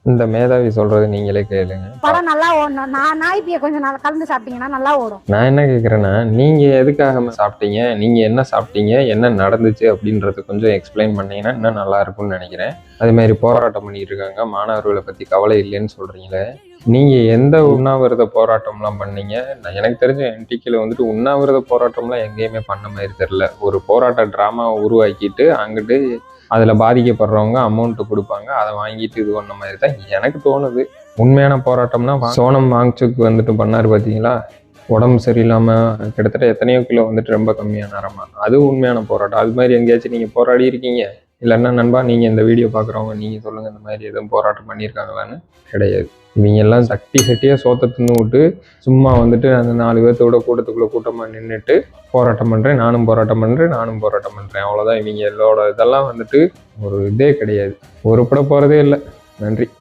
இந்த மேதாவி சொல்றது நீங்களே கேளுங்க. படம் நல்லா ஓடணும். நாய்ப்பியை கொஞ்சம் நல்லா கலந்து சாப்பிட்டீங்கன்னா நல்லா ஓடும். நான் என்ன கேட்குறேன்னா, நீங்க எதுக்காக சாப்பிட்டீங்க, நீங்க என்ன சாப்பிட்டீங்க, என்ன நடந்துச்சு அப்படின்றத கொஞ்சம் எக்ஸ்பிளைன் பண்ணீங்கன்னா இன்னும் நல்லா இருக்கும்னு நினைக்கிறேன். அதே மாதிரி போராட்டம் பண்ணிட்டு இருக்காங்க, மாணவர்களை பத்தி கவலை இல்லைன்னு சொல்றீங்களே, நீங்க எந்த உண்ணாவிரத போராட்டம்லாம் பண்ணீங்க? எனக்கு தெரிஞ்ச என்டிகேல வந்துட்டு உண்ணாவிரத போராட்டம்லாம் எங்கேயுமே பண்ண மாதிரி தெரியல. ஒரு போராட்ட டிராமா உருவாக்கிட்டு அங்கிட்டு அதில் பாதிக்கப்படுறவங்க அமௌண்ட்டு கொடுப்பாங்க, அதை வாங்கிட்டு இது பண்ண மாதிரி தான் எனக்கு தோணுது. உண்மையான போராட்டம்னா சோனம் வாங்சுக் வந்துட்டு பண்ணார் பார்த்தீங்களா, உடம்பு சரியில்லாமல் கிட்டத்தட்ட எத்தனையோ கிலோ வந்துட்டு ரொம்ப கம்மியான நேரமா, அது உண்மையான போராட்டம். அது மாதிரி எங்கேயாச்சும் நீங்கள் போராடி இருக்கீங்க? இல்லைன்னா நண்பா நீங்கள் இந்த வீடியோ பார்க்குறவங்க நீங்கள் சொல்லுங்கள், இந்த மாதிரி எதுவும் போராட்டம் பண்ணியிருக்காங்களான்னு. கிடையாது. இவங்க எல்லாம் சட்டியாக சோத்தை தின்னு விட்டு சும்மா வந்துட்டு அந்த 4 பேர்த்தோட கூட்டத்துக்குள்ளே கூட்டமாக நின்றுட்டு போராட்டம் பண்ணுறேன், நானும் போராட்டம் பண்ணுறேன், அவ்வளோதான். இவங்க எல்லோட இதெல்லாம் வந்துட்டு ஒரு இதே கிடையாது, ஒரு பட போகிறதே இல்லை. நன்றி.